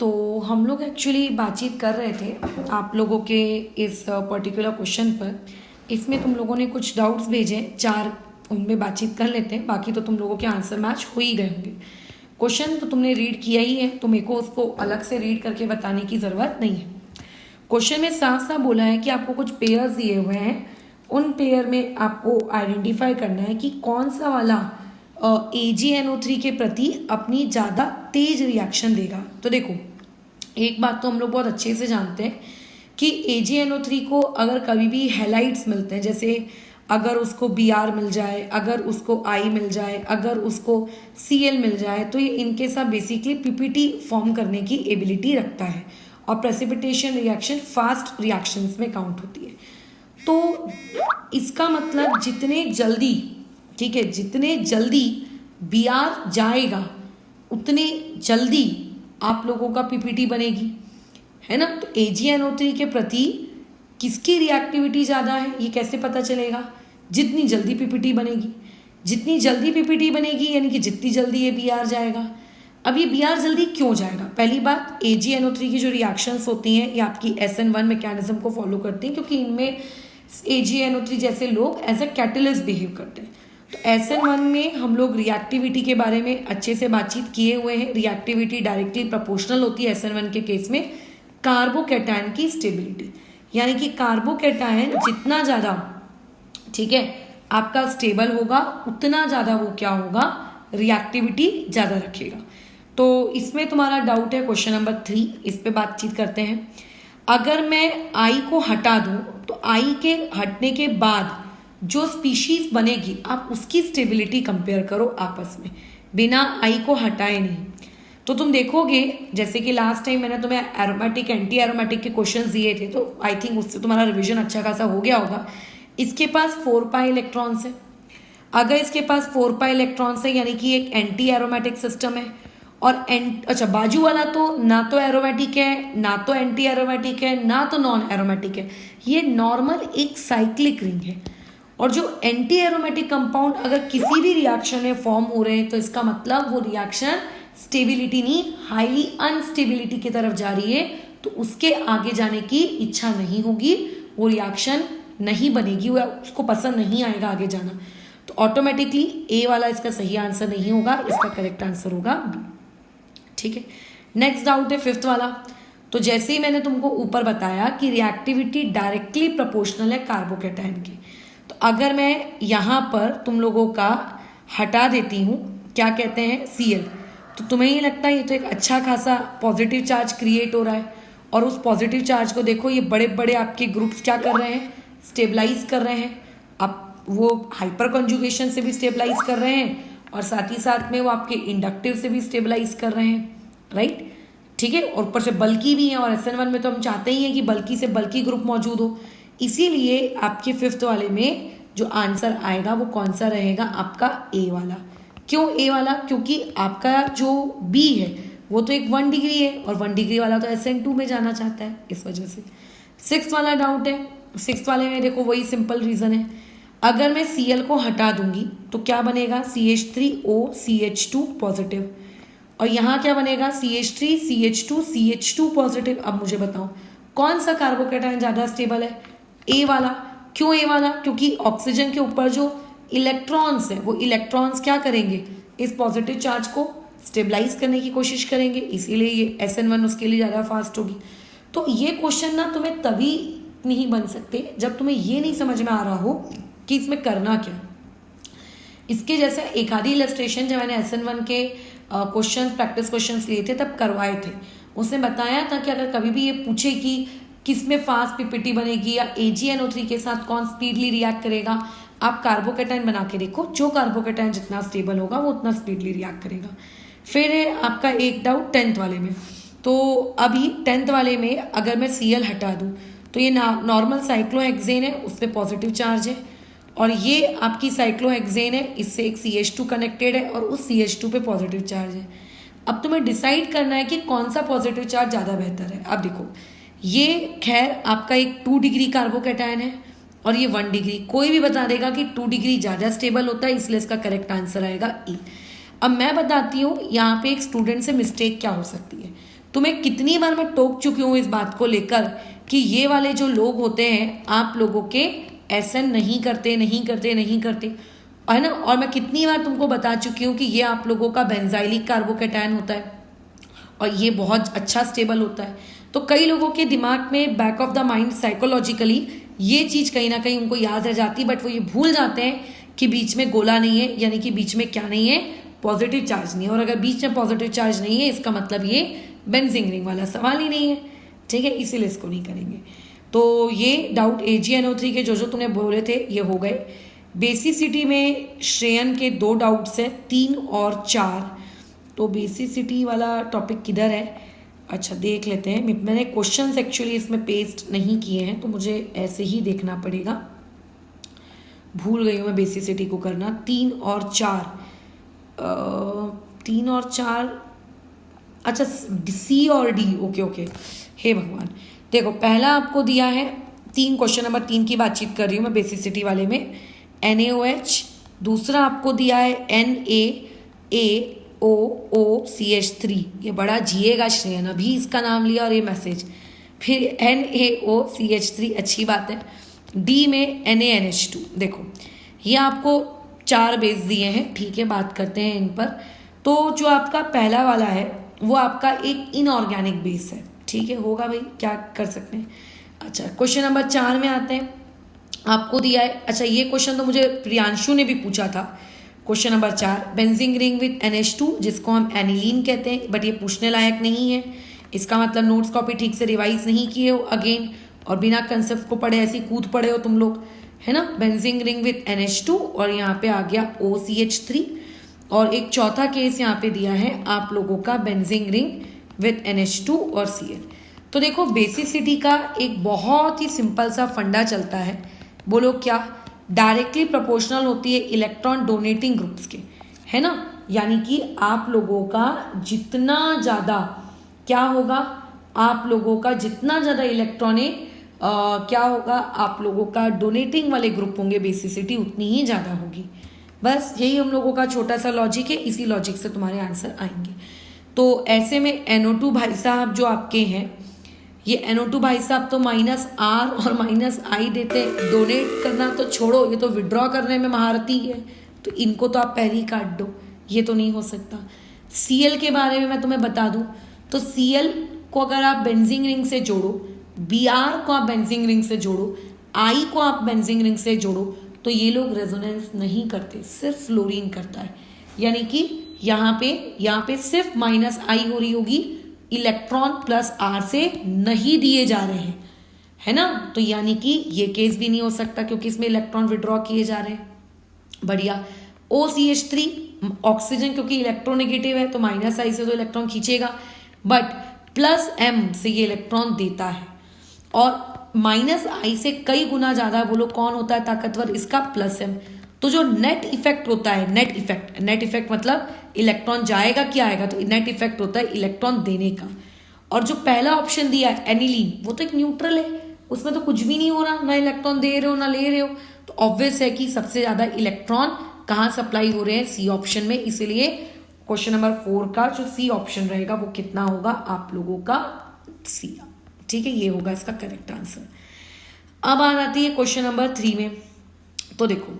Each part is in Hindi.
तो हम लोग एक्चुअली बातचीत कर रहे थे आप लोगों के इस पर्टिकुलर क्वेश्चन पर। इसमें तुम लोगों ने कुछ डाउट्स भेजे, 4 उनमें बातचीत कर लेते हैं, बाकी तो तुम लोगों के आंसर मैच हो ही गए होंगे। क्वेश्चन तो तुमने रीड किया ही है, तो मेरे को उसको अलग से रीड करके बताने की ज़रूरत नहीं है। क्वेश्चन में साफ साफ बोला है कि आपको कुछ पेयर्स दिए हुए हैं, उन पेयर में आपको आइडेंटिफाई करना है कि कौन सा वाला AgNO3 के प्रति अपनी ज़्यादा तेज रिएक्शन देगा। तो देखो, एक बात तो हम लोग बहुत अच्छे से जानते हैं कि AgNO3 को अगर कभी भी हैलाइड्स मिलते हैं, जैसे अगर उसको Br मिल जाए, अगर उसको I मिल जाए, अगर उसको Cl मिल जाए, तो ये इनके साथ बेसिकली PPT फॉर्म करने की एबिलिटी रखता है और प्रेसिपिटेशन रिएक्शन फास्ट रिएक्शंस में काउंट होती है। तो इसका मतलब जितने जल्दी, ठीक है, जितने जल्दी Br जाएगा उतने जल्दी आप लोगों का PPT बनेगी, है ना। तो AgNO3 के प्रति किसकी रिएक्टिविटी ज़्यादा है ये कैसे पता चलेगा? जितनी जल्दी PPT बनेगी, जितनी जल्दी PPT बनेगी यानी कि जितनी जल्दी ये Br जाएगा। अब ये Br जल्दी क्यों जाएगा? पहली बात, AgNO3 की जो रिएक्शंस होती हैं ये आपकी SN1 मैकेनिज्म को फॉलो करती हैं, क्योंकि इनमें AgNO3 जैसे लोग एज अ कैटलिस्ट बिहेव करते हैं। तो SN1 में हम लोग रिएक्टिविटी के बारे में अच्छे से बातचीत किए हुए हैं। रिएक्टिविटी डायरेक्टली प्रोपोर्शनल होती है SN1 के केस में कार्बोकैटायन की स्टेबिलिटी, यानी कि कार्बोकैटायन जितना ज़्यादा, ठीक है, आपका स्टेबल होगा उतना ज़्यादा वो क्या होगा, रिएक्टिविटी ज़्यादा रखेगा। तो इसमें तुम्हारा डाउट है क्वेश्चन नंबर 3, इस पे बातचीत करते हैं। अगर मैं I को हटा दूं तो I के हटने के बाद जो स्पीशीज बनेगी आप उसकी स्टेबिलिटी कंपेयर करो आपस में, बिना I को हटाए नहीं। तो तुम देखोगे जैसे कि लास्ट टाइम मैंने तुम्हें एरोमेटिक एंटी एरोमेटिक के क्वेश्चंस दिए थे, तो आई थिंक उससे तुम्हारा रिवीजन अच्छा खासा हो गया होगा। इसके पास 4 पाई इलेक्ट्रॉन्स है। अगर इसके पास 4 पाई इलेक्ट्रॉन्स है यानी कि एक एंटी एरोमेटिक सिस्टम है, और अच्छा बाजू वाला तो ना तो एरोमेटिक है, ना तो एंटी एरोमेटिक है, ना तो नॉन एरोमेटिक है, ये नॉर्मल एक साइक्लिक रिंग है। और जो एंटी एरोमेटिक कंपाउंड अगर किसी भी रिएक्शन में फॉर्म हो रहे हैं तो इसका मतलब वो रिएक्शन स्टेबिलिटी नहीं, हाईली अनस्टेबिलिटी की तरफ जा रही है, तो उसके आगे जाने की इच्छा नहीं होगी, वो रिएक्शन नहीं बनेगी, वो उसको पसंद नहीं आएगा आगे जाना। तो ऑटोमेटिकली ए वाला इसका सही आंसर नहीं होगा, इसका करेक्ट आंसर होगा बी। ठीक है, नेक्स्ट डाउट है 5th वाला। तो जैसे ही मैंने तुमको ऊपर बताया कि रिएक्टिविटी डायरेक्टली प्रोपोर्शनल है कार्बोकैटायन की, तो अगर मैं यहाँ पर तुम लोगों का हटा देती हूँ, क्या कहते हैं, Cl, तो तुम्हें ये लगता है ये तो एक अच्छा खासा पॉजिटिव चार्ज क्रिएट हो रहा है, और उस पॉजिटिव चार्ज को देखो ये बड़े बड़े आपके ग्रुप्स क्या कर रहे हैं, स्टेबलाइज कर रहे हैं। अब वो हाइपर कॉन्जुगेशन से भी स्टेबलाइज कर रहे हैं और साथ ही साथ में वो आपके इंडक्टिव से भी स्टेबलाइज कर रहे हैं, राइट। ठीक है, और ऊपर से बल्कि भी है, और SN1 में तो हम चाहते ही हैं कि बल्कि से बल्कि ग्रुप मौजूद हो। इसीलिए आपके 5th वाले में जो आंसर आएगा वो कौन सा रहेगा, आपका ए वाला। क्यों ए वाला? क्योंकि आपका जो बी है वो तो एक 1 डिग्री है, और 1 डिग्री वाला तो SN2 में जाना चाहता है, इस वजह से। 6th वाला डाउट है, 6th वाले में देखो वही सिंपल रीजन है। अगर मैं Cl को हटा दूंगी तो क्या बनेगा, CH3OCH2 पॉजिटिव, और यहाँ क्या बनेगा, CH3CH2CH2 पॉजिटिव। अब मुझे बताओ कौन सा कार्बोकैटायन ज़्यादा स्टेबल है? ए वाला। क्यों ए वाला? क्योंकि ऑक्सीजन के ऊपर जो इलेक्ट्रॉन्स है वो इलेक्ट्रॉन्स क्या करेंगे, इस पॉजिटिव चार्ज को स्टेबलाइज करने की कोशिश करेंगे, इसीलिए ये SN1 उसके लिए ज़्यादा फास्ट होगी। तो ये क्वेश्चन ना तुम्हें तभी नहीं बन सकते जब तुम्हें ये नहीं समझ में आ रहा हो कि इसमें करना क्या। इसके जैसा एक आधी इलस्ट्रेशन जब मैंने SN1 के क्वेश्चन प्रैक्टिस क्वेश्चंस लिए थे तब करवाए थे। उसने बताया था कि अगर कभी भी ये पूछे कि किस में फास्ट PPT बनेगी या AgNO3 के साथ कौन स्पीडली रिएक्ट करेगा, आप कार्बोकैटायन बना के देखो, जो कार्बोकैटायन जितना स्टेबल होगा वो उतना स्पीडली रिएक्ट करेगा। फिर है आपका एक डाउट 10th वाले में। तो अभी 10th वाले में अगर मैं Cl हटा दूँ तो ये नॉर्मल साइक्लोहेक्सेन है, उस पर पॉजिटिव चार्ज है, और ये आपकी साइक्लोहेक्सेन है, इससे एक CH2 कनेक्टेड है और उस CH2 पे पॉजिटिव चार्ज है। अब तुम्हें डिसाइड करना है कि कौन सा पॉजिटिव चार्ज ज़्यादा बेहतर है। अब देखो, ये खैर आपका एक 2 डिग्री कार्बोकैटायन है और ये 1 डिग्री, कोई भी बता देगा कि 2 डिग्री ज़्यादा स्टेबल होता है, इसलिए इसका करेक्ट आंसर आएगा ई। अब मैं बताती हूँ यहाँ पे एक स्टूडेंट से मिस्टेक क्या हो सकती है। तो मैं कितनी बार मैं टोक चुकी हूँ इस बात को लेकर कि ये वाले जो लोग होते हैं आप लोगों के एसएन नहीं करते है ना। और मैं कितनी बार तुमको बता चुकी हूँ कि ये आप लोगों का बेंजाइलिक कार्बोकेटायन होता है और ये बहुत अच्छा स्टेबल होता है। तो कई लोगों के दिमाग में back of the mind psychologically ये चीज़ कहीं ना कहीं उनको याद रह जाती है, बट वो ये भूल जाते हैं कि बीच में गोला नहीं है, यानी कि बीच में क्या नहीं है, पॉजिटिव चार्ज नहीं है। और अगर बीच में पॉजिटिव चार्ज नहीं है इसका मतलब ये बेंजिंग रिंग वाला सवाल ही नहीं है, ठीक है, इसीलिए इसको नहीं करेंगे। तो ये डाउट AgNO3 के जो तुमने बोले थे ये हो गए। बेसिसिटी में श्रेयन के 2 डाउट्स हैं, 3 और 4। तो बेसिसिटी वाला टॉपिक किधर है, अच्छा देख लेते हैं। मैंने क्वेश्चंस एक्चुअली इसमें पेस्ट नहीं किए हैं तो मुझे ऐसे ही देखना पड़ेगा, भूल गई हूँ मैं बेसिसिटी को करना। 3 और 4 अच्छा C और D, ओके। हे भगवान, देखो पहला आपको दिया है 3, क्वेश्चन नंबर 3 की बातचीत कर रही हूँ मैं बेसिसिटी वाले में, NaOH। दूसरा आपको दिया है NaOOCH3, ये बड़ा जिएगा श्रेयन, अभी इसका नाम लिया और ये मैसेज। फिर NaOCH3, अच्छी बात है। D में NaNH2, देखो ये आपको 4 बेस दिए हैं, ठीक है, बात करते हैं इन पर। तो जो आपका पहला वाला है वो आपका एक इनऑर्गेनिक बेस है, ठीक है, होगा भाई, क्या कर सकते हैं। अच्छा क्वेश्चन नंबर 4 में आते हैं, आपको दिया है, अच्छा ये क्वेश्चन तो मुझे प्रियांशु ने भी पूछा था। Question number 4, benzene ring with NH2 जिसको हम एनिलीन कहते हैं, बट ये पूछने लायक नहीं है, इसका मतलब नोट्स कॉपी ठीक से रिवाइज नहीं किए हो अगेन, और बिना कंसेप्ट को पढ़े ऐसी कूद पड़े हो तुम लोग, है ना। बेंजिंग रिंग विथ NH2 और यहाँ पे आ गया OCH3। और एक चौथा केस यहाँ पे दिया है आप लोगों का बेंजिंग रिंग विथ NH2 और Cl। तो देखो बेसिसिटी का एक बहुत ही सिंपल सा फंडा चलता है, बोलो क्या, डायरेक्टली प्रोपोर्शनल होती है इलेक्ट्रॉन डोनेटिंग ग्रुप्स के, है ना। यानी कि आप लोगों का जितना ज़्यादा क्या होगा, आप लोगों का जितना ज़्यादा इलेक्ट्रॉनिक क्या होगा, आप लोगों का डोनेटिंग वाले ग्रुप होंगे, बेसिसिटी उतनी ही ज़्यादा होगी। बस यही हम लोगों का छोटा सा लॉजिक है, इसी लॉजिक से तुम्हारे आंसर आएंगे। तो ऐसे में NO2 भाई साहब जो आपके हैं, ये NO2 भाई साहब तो -R और -I देते, डोनेट करना तो छोड़ो, ये तो विड्रॉ करने में महारती है, तो इनको तो आप पहले ही काट दो, ये तो नहीं हो सकता। Cl के बारे में मैं तुम्हें बता दूं, तो Cl को अगर आप बेंजिंग रिंग से जोड़ो, Br को आप बेंजिंग रिंग से जोड़ो, I को आप बेंजिंग रिंग से जोड़ो, तो ये लोग रेजोनेंस नहीं करते, सिर्फ फ्लोरीन करता है। यानी कि यहाँ पे सिर्फ -I हो रही होगी, इलेक्ट्रॉन +R से नहीं दिए जा रहे हैं, है ना। तो यानी कि ये केस भी नहीं हो सकता क्योंकि इसमें इलेक्ट्रॉन विड्रॉ किए जा रहे हैं। बढ़िया। OCH3 ऑक्सीजन क्योंकि इलेक्ट्रोनेगेटिव है तो -I से तो इलेक्ट्रॉन खींचेगा, बट +M से ये इलेक्ट्रॉन देता है, और -I से कई गुना ज्यादा, बोलो कौन होता है ताकतवर, इसका +M। तो जो नेट इफेक्ट होता है, नेट इफेक्ट मतलब इलेक्ट्रॉन जाएगा क्या आएगा, तो नेट इफेक्ट होता है इलेक्ट्रॉन देने का। और जो पहला ऑप्शन दिया है एनिलीन, वो तो एक न्यूट्रल है, उसमें तो कुछ भी नहीं हो रहा, ना इलेक्ट्रॉन दे रहे हो ना ले रहे हो, तो ऑब्वियस है कि सबसे ज्यादा इलेक्ट्रॉन कहाँ सप्लाई हो रहे हैं, C ऑप्शन में। इसीलिए क्वेश्चन नंबर 4 का जो C ऑप्शन रहेगा वो कितना होगा, आप लोगों का C, ठीक है, ये होगा इसका करेक्ट आंसर। अब आ जाती है क्वेश्चन नंबर 3 में। तो देखो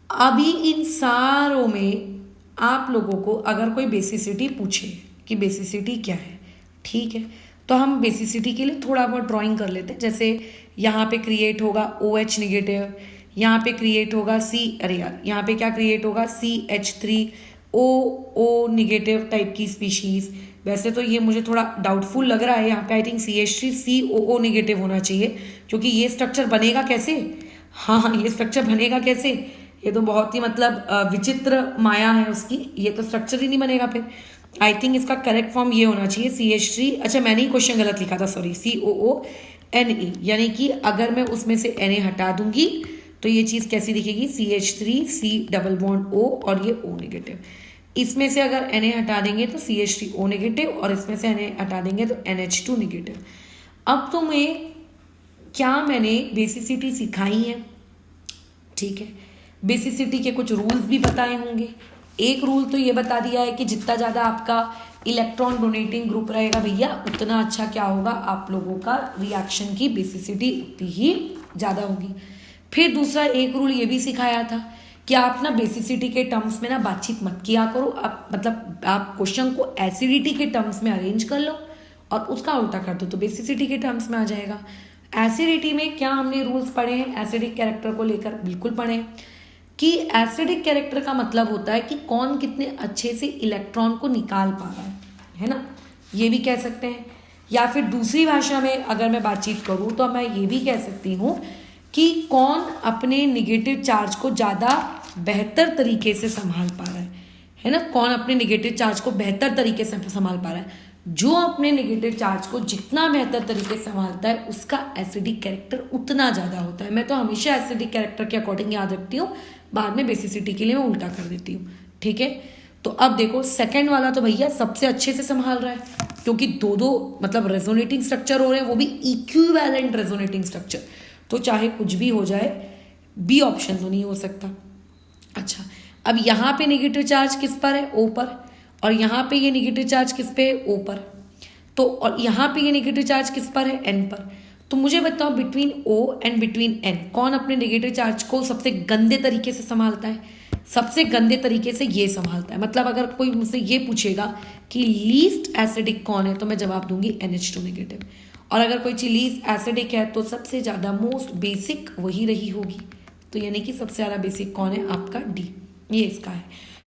अभी इन सारों में आप लोगों को अगर कोई बेसिसिटी पूछे कि बेसिसिटी क्या है, ठीक है, तो हम बेसिसिटी के लिए थोड़ा बहुत ड्राइंग कर लेते हैं। जैसे यहाँ पे क्रिएट होगा OH निगेटिव, यहाँ पे क्रिएट होगा यहाँ पे क्या क्रिएट होगा, CH3O निगेटिव टाइप की स्पीशीज। वैसे तो ये मुझे थोड़ा डाउटफुल लग रहा है, यहाँ पे आई थिंक CH3COO निगेटिव होना चाहिए, क्योंकि ये स्ट्रक्चर बनेगा कैसे, हाँ ये स्ट्रक्चर बनेगा कैसे, ये तो बहुत ही मतलब विचित्र माया है उसकी, ये तो स्ट्रक्चर ही नहीं बनेगा फिर। आई थिंक इसका करेक्ट फॉर्म ये होना चाहिए CH3, अच्छा मैंने ही क्वेश्चन गलत लिखा था, सॉरी, COONA, यानी कि अगर मैं उसमें से Na हटा दूंगी तो ये चीज़ कैसी दिखेगी, CH3C♥O और ये O निगेटिव। इसमें से अगर Na हटा देंगे तो CH3O निगेटिव, और इसमें से Na हटा देंगे तो NH2 निगेटिव। अब तुम्हें क्या मैंने बेसिसिटी सिखाई है, ठीक है, बेसिसिटी के कुछ रूल्स भी बताए होंगे। एक रूल तो ये बता दिया है कि जितना ज़्यादा आपका इलेक्ट्रॉन डोनेटिंग ग्रुप रहेगा भैया उतना अच्छा क्या होगा, आप लोगों का रिएक्शन की बेसिसिटी उतनी ही ज़्यादा होगी। फिर दूसरा एक रूल ये भी सिखाया था कि आप ना बेसिसिटी के टर्म्स में ना बातचीत मत किया करो, आप मतलब आप क्वेश्चन को एसिडिटी के टर्म्स में अरेंज कर लो और उसका उल्टा कर दो तो बेसिसिटी के टर्म्स में आ जाएगा। एसिडिटी में क्या हमने रूल्स पढ़े हैं एसिडिक कैरेक्टर को लेकर, बिल्कुल पढ़े हैं कि एसिडिक कैरेक्टर का मतलब होता है कि कौन कितने अच्छे से इलेक्ट्रॉन को निकाल पा रहा है ना, ये भी कह सकते हैं। या फिर दूसरी भाषा में अगर मैं बातचीत करूँ तो मैं ये भी कह सकती हूँ कि कौन अपने निगेटिव चार्ज को ज़्यादा बेहतर तरीके से संभाल पा रहा है ना, कौन अपने निगेटिव चार्ज को बेहतर तरीके से संभाल पा रहा है। जो अपने निगेटिव चार्ज को जितना बेहतर तरीके से संभालता है उसका एसिडिक कैरेक्टर उतना ज़्यादा होता है। मैं तो हमेशा एसिडिक कैरेक्टर के अकॉर्डिंग याद रखती हूँ, बाद में बेसिसिटी के लिए मैं उल्टा कर देती हूँ, ठीक है। तो अब देखो सेकंड वाला तो भैया सबसे अच्छे से संभाल रहा है क्योंकि दो मतलब रेजोनेटिंग स्ट्रक्चर हो रहे हैं, वो भी इक्विवेलेंट रेजोनेटिंग स्ट्रक्चर, तो चाहे कुछ भी हो जाए बी ऑप्शन तो नहीं हो सकता। अच्छा, अब यहाँ पे नेगेटिव चार्ज किस पर है, ओ पर, और यहाँ पे ये नेगेटिव चार्ज किस पे है, ओ पर, तो और यहाँ पे ये नेगेटिव चार्ज किस पर है, एन पर। तो मुझे बताओ between O and between N कौन अपने नेगेटिव चार्ज को सबसे गंदे तरीके से संभालता है। सबसे गंदे तरीके से ये संभालता है। मतलब अगर कोई मुझसे ये पूछेगा कि लीस्ट एसिडिक कौन है तो मैं जवाब दूंगी NH2 नेगेटिव, और अगर कोई चीज लीस्ट एसिडिक है तो सबसे ज़्यादा मोस्ट बेसिक वही रही होगी। तो यानी कि सबसे ज़्यादा बेसिक कौन है आपका डी, ये इसका है।